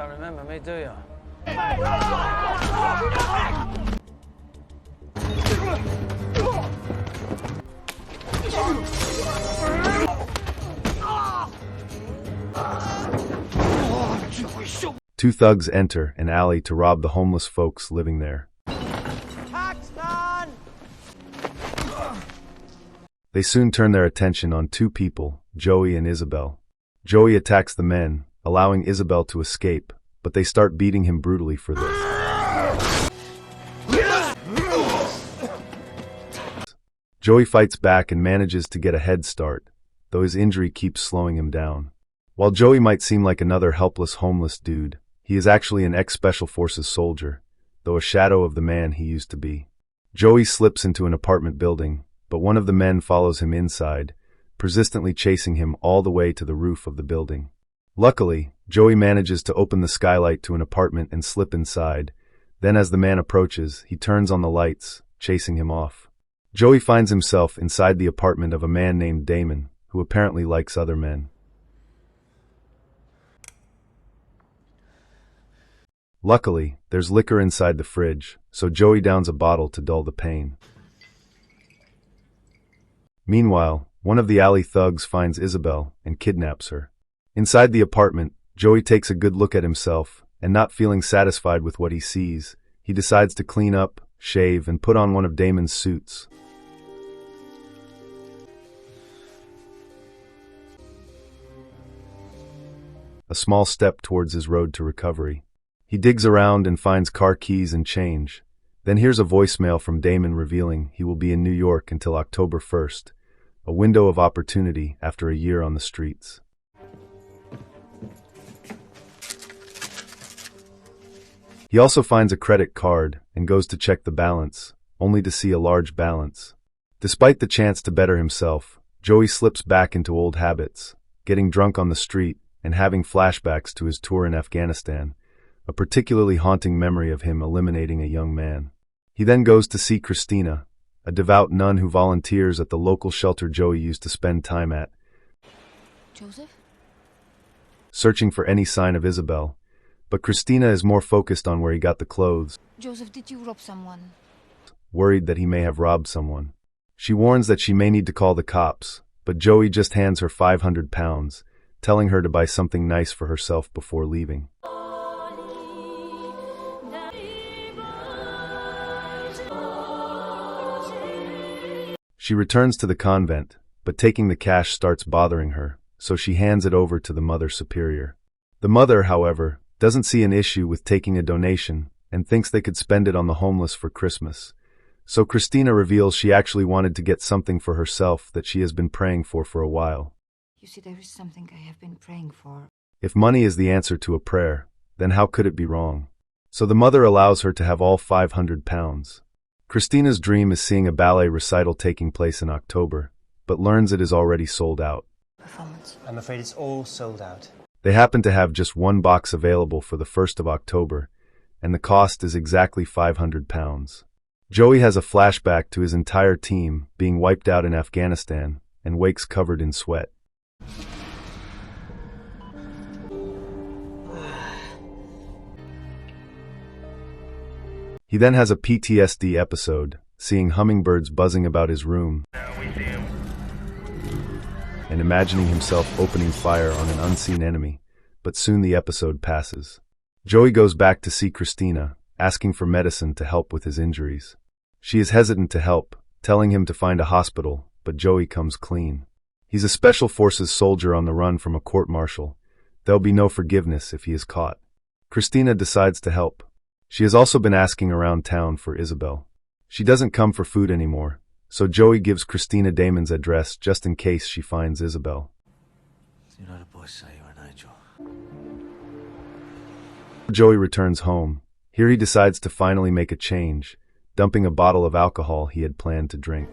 Don't remember me, do you? Two thugs enter an alley to rob the homeless folks living there. They soon turn their attention on two people, Joey and Isabel. Joey attacks the men, allowing Isabel to escape, but they start beating him brutally for this. Joey fights back and manages to get a head start, though his injury keeps slowing him down. While Joey might seem like another helpless homeless dude, he is actually an ex-Special Forces soldier, though a shadow of the man he used to be. Joey slips into an apartment building, but one of the men follows him inside, persistently chasing him all the way to the roof of the building. Luckily, Joey manages to open the skylight to an apartment and slip inside. Then as the man approaches, he turns on the lights, chasing him off. Joey finds himself inside the apartment of a man named Damon, who apparently likes other men. Luckily, there's liquor inside the fridge, so Joey downs a bottle to dull the pain. Meanwhile, one of the alley thugs finds Isabel and kidnaps her. Inside the apartment, Joey takes a good look at himself, and not feeling satisfied with what he sees, he decides to clean up, shave, and put on one of Damon's suits. A small step towards his road to recovery. He digs around and finds car keys and change. Then hears a voicemail from Damon revealing he will be in New York until October 1st, a window of opportunity after a year on the streets. He also finds a credit card and goes to check the balance, only to see a large balance. Despite the chance to better himself, Joey slips back into old habits, getting drunk on the street and having flashbacks to his tour in Afghanistan, a particularly haunting memory of him eliminating a young man. He then goes to see Cristina, a devout nun who volunteers at the local shelter Joey used to spend time at. Joseph? Searching for any sign of Isabel, but Cristina is more focused on where he got the clothes. Joseph, did you rob someone? Worried that he may have robbed someone. She warns that she may need to call the cops, but Joey just hands her £500, telling her to buy something nice for herself before leaving. She returns to the convent, but taking the cash starts bothering her, so she hands it over to the Mother Superior. The mother, however, doesn't see an issue with taking a donation and thinks they could spend it on the homeless for Christmas. So Cristina reveals she actually wanted to get something for herself that she has been praying for a while. You see, there is something I have been praying for. If money is the answer to a prayer, then how could it be wrong? So the mother allows her to have all £500. Cristina's dream is seeing a ballet recital taking place in October, but learns it is already sold out. Performance. I'm afraid it's all sold out. They happen to have just one box available for the 1st of October, and the cost is exactly £500. Joey has a flashback to his entire team being wiped out in Afghanistan and wakes covered in sweat. He then has a PTSD episode, seeing hummingbirds buzzing about his room and imagining himself opening fire on an unseen enemy, but soon the episode passes. Joey goes back to see Cristina, asking for medicine to help with his injuries. She is hesitant to help, telling him to find a hospital, but Joey comes clean. He's a Special Forces soldier on the run from a court-martial. There'll be no forgiveness if he is caught. Cristina decides to help. She has also been asking around town for Isabel. She doesn't come for food anymore, so Joey gives Cristina Damon's address just in case she finds Isabel. You know the boys say you're an angel. Joey returns home. Here he decides to finally make a change, dumping a bottle of alcohol he had planned to drink.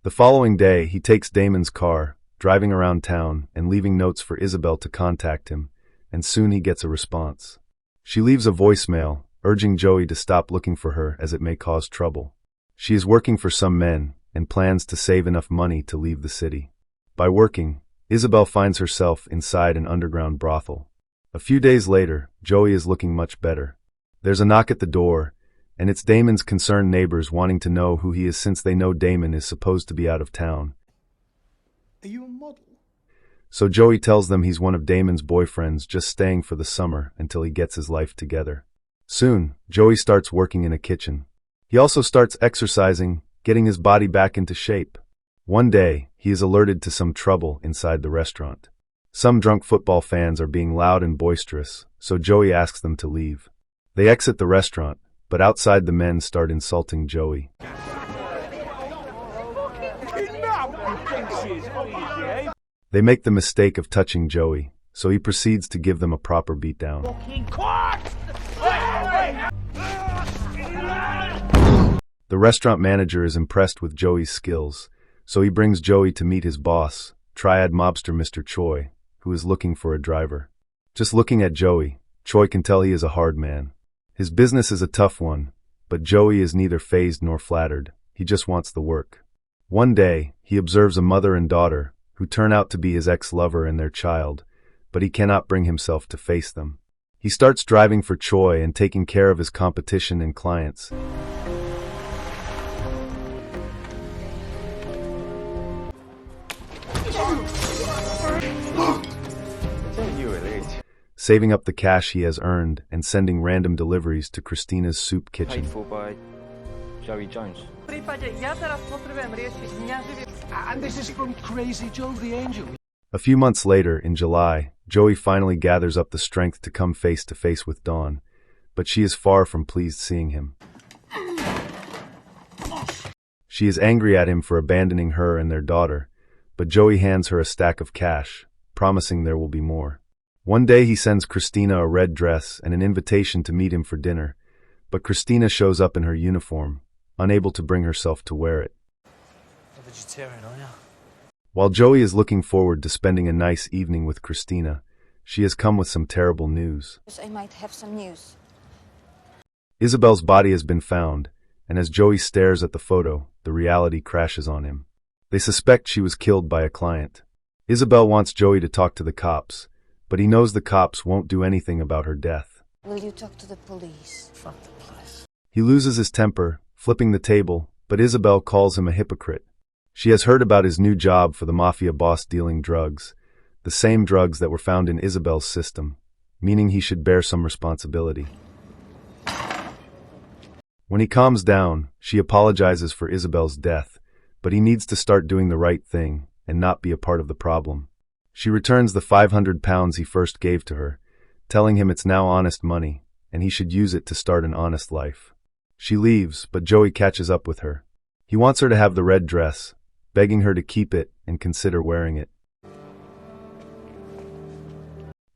The following day, he takes Damon's car, driving around town and leaving notes for Isabel to contact him, and soon he gets a response. She leaves a voicemail, urging Joey to stop looking for her as it may cause trouble. She is working for some men and plans to save enough money to leave the city. By working, Isabel finds herself inside an underground brothel. A few days later, Joey is looking much better. There's a knock at the door, and it's Damon's concerned neighbors wanting to know who he is since they know Damon is supposed to be out of town. Are you a model? So Joey tells them he's one of Damon's boyfriends just staying for the summer until he gets his life together. Soon, Joey starts working in a kitchen. He also starts exercising, getting his body back into shape. One day, he is alerted to some trouble inside the restaurant. Some drunk football fans are being loud and boisterous, so Joey asks them to leave. They exit the restaurant, but outside the men start insulting Joey. They make the mistake of touching Joey, so he proceeds to give them a proper beatdown. The restaurant manager is impressed with Joey's skills, so he brings Joey to meet his boss, triad mobster Mr. Choi, who is looking for a driver. Just looking at Joey, Choi can tell he is a hard man. His business is a tough one, but Joey is neither fazed nor flattered. He just wants the work. One day, he observes a mother and daughter, who turn out to be his ex-lover and their child, but he cannot bring himself to face them. He starts driving for Choi and taking care of his competition and clients. Saving up the cash he has earned and sending random deliveries to Christina's soup kitchen. Paid for by Joey Jones. And this is from Crazy Joe the Angel. A few months later, in July, Joey finally gathers up the strength to come face to face with Dawn, but she is far from pleased seeing him. She is angry at him for abandoning her and their daughter, but Joey hands her a stack of cash, promising there will be more. One day he sends Cristina a red dress and an invitation to meet him for dinner, but Cristina shows up in her uniform, unable to bring herself to wear it. A vegetarian, are you? While Joey is looking forward to spending a nice evening with Cristina, she has come with some terrible news. I might have some news. Isabel's body has been found, and as Joey stares at the photo, the reality crashes on him. They suspect she was killed by a client. Isabel wants Joey to talk to the cops, but he knows the cops won't do anything about her death. Will you talk to the police? Fuck the place. He loses his temper, flipping the table, but Isabel calls him a hypocrite. She has heard about his new job for the mafia boss dealing drugs, the same drugs that were found in Isabel's system, meaning he should bear some responsibility. When he calms down, she apologizes for Isabel's death, but he needs to start doing the right thing and not be a part of the problem. She returns the 500 pounds he first gave to her, telling him it's now honest money, and he should use it to start an honest life. She leaves, but Joey catches up with her. He wants her to have the red dress, begging her to keep it and consider wearing it.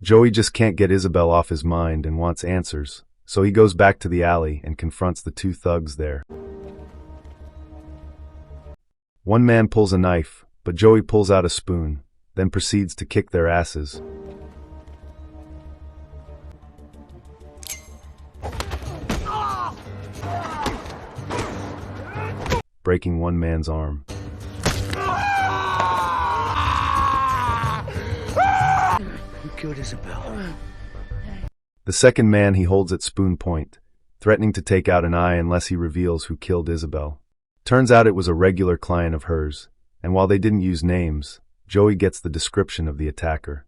Joey just can't get Isabel off his mind and wants answers, so he goes back to the alley and confronts the two thugs there. One man pulls a knife, but Joey pulls out a spoon, then proceeds to kick their asses. Breaking one man's arm. Who killed Isabel? The second man he holds at spoon point, threatening to take out an eye unless he reveals who killed Isabel. Turns out it was a regular client of hers, and while they didn't use names, Joey gets the description of the attacker.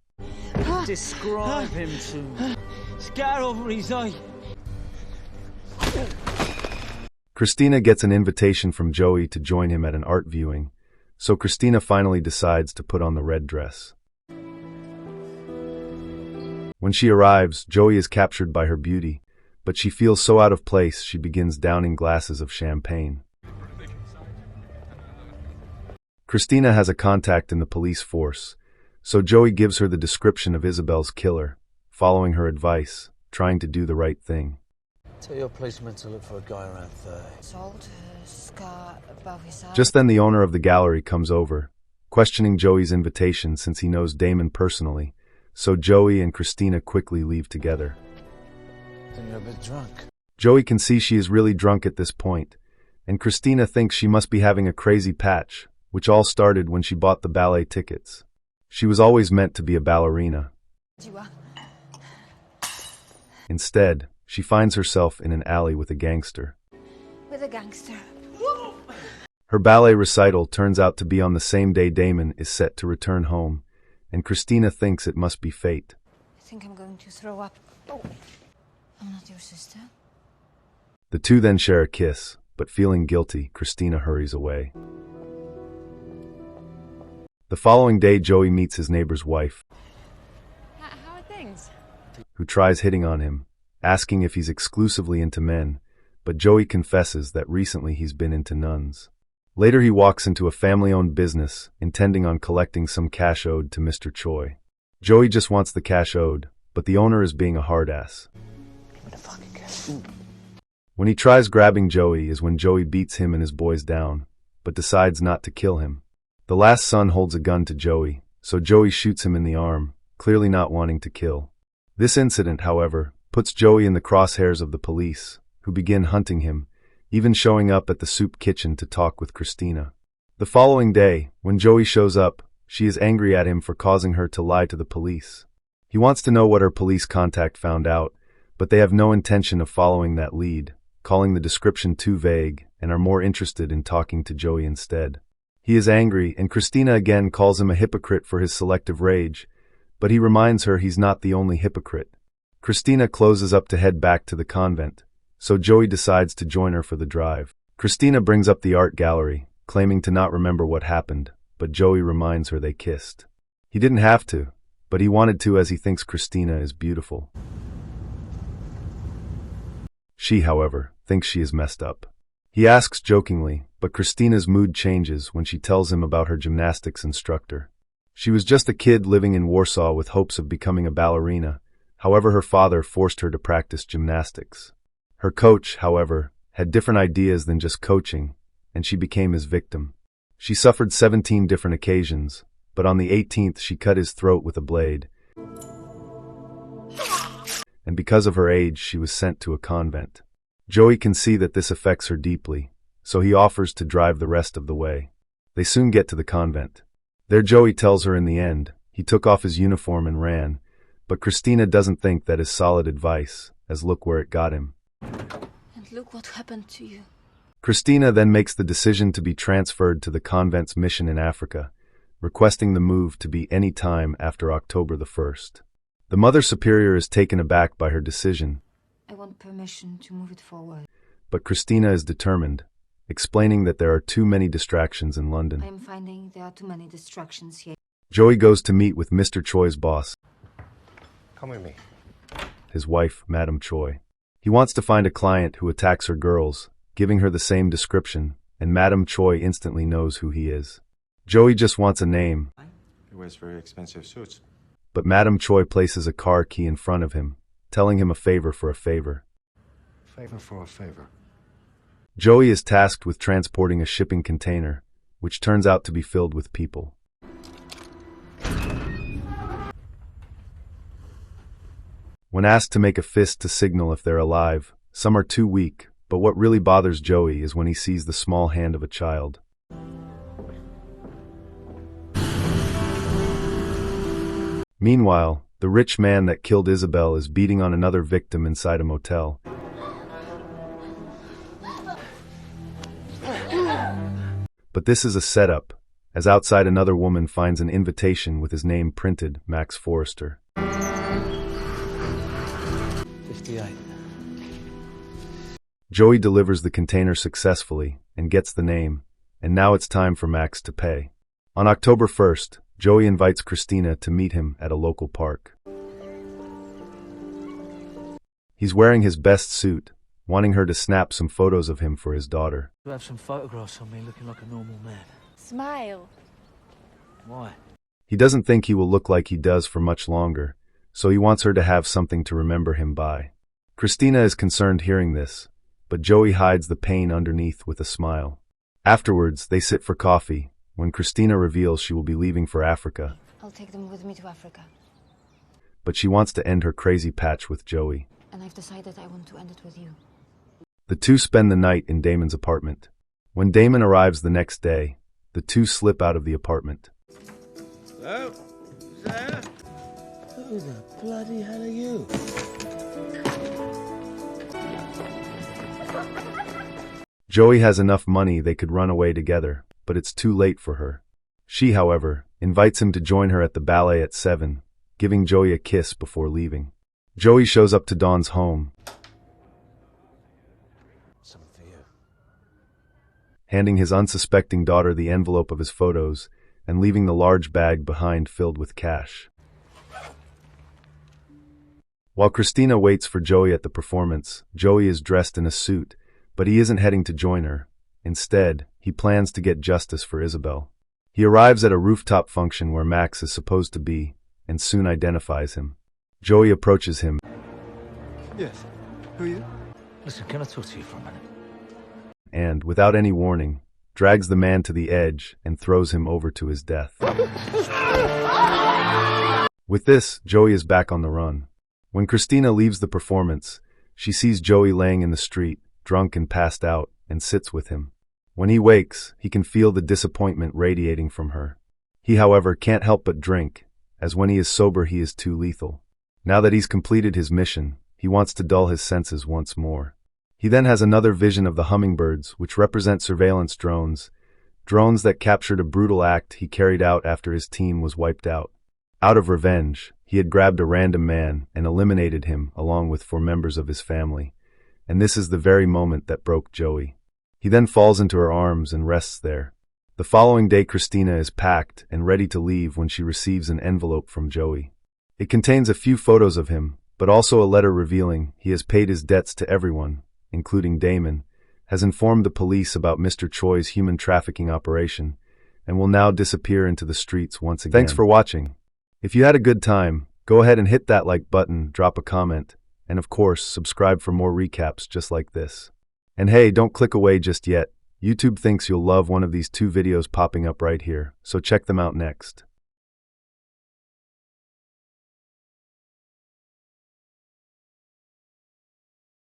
Describe him to me. Scar over his eye. Cristina gets an invitation from Joey to join him at an art viewing, so Cristina finally decides to put on the red dress. When she arrives, Joey is captured by her beauty, but she feels so out of place she begins downing glasses of champagne. Cristina has a contact in the police force, so Joey gives her the description of Isabel's killer, following her advice, trying to do the right thing. Tell your policeman to look for a guy around 30. Salt, scar above his eye. Just then the owner of the gallery comes over, questioning Joey's invitation since he knows Damon personally, so Joey and Cristina quickly leave together. Then you're a bit drunk. Joey can see she is really drunk at this point, and Cristina thinks she must be having a crazy patch, which all started when she bought the ballet tickets. She was always meant to be a ballerina. Instead, she finds herself in an alley with a gangster. With a gangster. Her ballet recital turns out to be on the same day Damon is set to return home, and Cristina thinks it must be fate. I think I'm going to throw up. Oh, I'm not your sister. The two then share a kiss, but feeling guilty, Cristina hurries away. The following day, Joey meets his neighbor's wife, How are things? who tries hitting on him, asking if he's exclusively into men, but Joey confesses that recently he's been into nuns. Later he walks into a family-owned business, intending on collecting some cash owed to Mr. Choi. Joey just wants the cash owed, but the owner is being a hard-ass. Give me the fucking cash. Ooh. When he tries grabbing Joey is when Joey beats him and his boys down, but decides not to kill him. The last son holds a gun to Joey, so Joey shoots him in the arm, clearly not wanting to kill. This incident, however, puts Joey in the crosshairs of the police, who begin hunting him, even showing up at the soup kitchen to talk with Cristina. The following day, when Joey shows up, she is angry at him for causing her to lie to the police. He wants to know what her police contact found out, but they have no intention of following that lead, calling the description too vague, and are more interested in talking to Joey instead. He is angry, and Cristina again calls him a hypocrite for his selective rage, but he reminds her he's not the only hypocrite. Cristina closes up to head back to the convent, so Joey decides to join her for the drive. Cristina brings up the art gallery, claiming to not remember what happened, but Joey reminds her they kissed. He didn't have to, but he wanted to as he thinks Cristina is beautiful. She, however, thinks she is messed up. He asks jokingly, but Cristina's mood changes when she tells him about her gymnastics instructor. She was just a kid living in Warsaw with hopes of becoming a ballerina. However, her father forced her to practice gymnastics. Her coach, however, had different ideas than just coaching, and she became his victim. She suffered 17 different occasions, but on the 18th she cut his throat with a blade. And because of her age, she was sent to a convent. Joey can see that this affects her deeply, so he offers to drive the rest of the way. They soon get to the convent. There Joey tells her in the end, he took off his uniform and ran, but Cristina doesn't think that is solid advice, as look where it got him. And look what happened to you. Cristina then makes the decision to be transferred to the convent's mission in Africa, requesting the move to be any time after October the 1st. The Mother Superior is taken aback by her decision. I want permission to move it forward. But Cristina is determined, explaining that there are too many distractions in London. I am finding there are too many distractions here. Joey goes to meet with Mr. Choi's boss, Come with me. his wife, Madame Choi. He wants to find a client who attacks her girls, giving her the same description, and Madame Choi instantly knows who he is. Joey just wants a name, He wears very expensive suits. but Madame Choi places a car key in front of him, telling him a favor for a favor. Favor for a favor. Joey is tasked with transporting a shipping container, which turns out to be filled with people. When asked to make a fist to signal if they're alive, some are too weak, but what really bothers Joey is when he sees the small hand of a child. Meanwhile, the rich man that killed Isabel is beating on another victim inside a motel. But this is a setup, as outside another woman finds an invitation with his name printed, Max Forrester. 58. Joey delivers the container successfully and gets the name, and now it's time for Max to pay. On October 1st, Joey invites Cristina to meet him at a local park. He's wearing his best suit, wanting her to snap some photos of him for his daughter. You have some photographs of me looking like a normal man. Smile. Why? He doesn't think he will look like he does for much longer, so he wants her to have something to remember him by. Cristina is concerned hearing this, but Joey hides the pain underneath with a smile. Afterwards, they sit for coffee, when Cristina reveals she will be leaving for Africa. I'll take them with me to Africa. But she wants to end her crazy patch with Joey. And I've decided I want to end it with you. The two spend the night in Damon's apartment. When Damon arrives the next day, the two slip out of the apartment. Hello? Who the bloody hell are you? Joey has enough money they could run away together, but it's too late for her. She, however, invites him to join her at the ballet at 7, giving Joey a kiss before leaving. Joey shows up to Dawn's home, Something for you. handing his unsuspecting daughter the envelope of his photos and leaving the large bag behind filled with cash. While Cristina waits for Joey at the performance, Joey is dressed in a suit, but he isn't heading to join her. Instead, he plans to get justice for Isabel. He arrives at a rooftop function where Max is supposed to be, and soon identifies him. Joey approaches him. Yes. Who are you? Listen, can I talk to you for a minute? And, without any warning, drags the man to the edge and throws him over to his death. With this, Joey is back on the run. When Cristina leaves the performance, she sees Joey laying in the street, drunk and passed out, and sits with him. When he wakes, he can feel the disappointment radiating from her. He, however, can't help but drink, as when he is sober he is too lethal. Now that he's completed his mission, he wants to dull his senses once more. He then has another vision of the Hummingbirds, which represent surveillance drones that captured a brutal act he carried out after his team was wiped out. Out of revenge, he had grabbed a random man and eliminated him along with 4 members of his family, and this is the very moment that broke Joey. He then falls into her arms and rests there. The following day, Cristina is packed and ready to leave when she receives an envelope from Joey. It contains a few photos of him, but also a letter revealing he has paid his debts to everyone, including Damon, has informed the police about Mr. Choi's human trafficking operation, and will now disappear into the streets once again. Thanks for watching. If you had a good time, go ahead and hit that like button, drop a comment, and of course, subscribe for more recaps just like this. And hey, don't click away just yet. YouTube thinks you'll love one of these 2 videos popping up right here, so check them out next.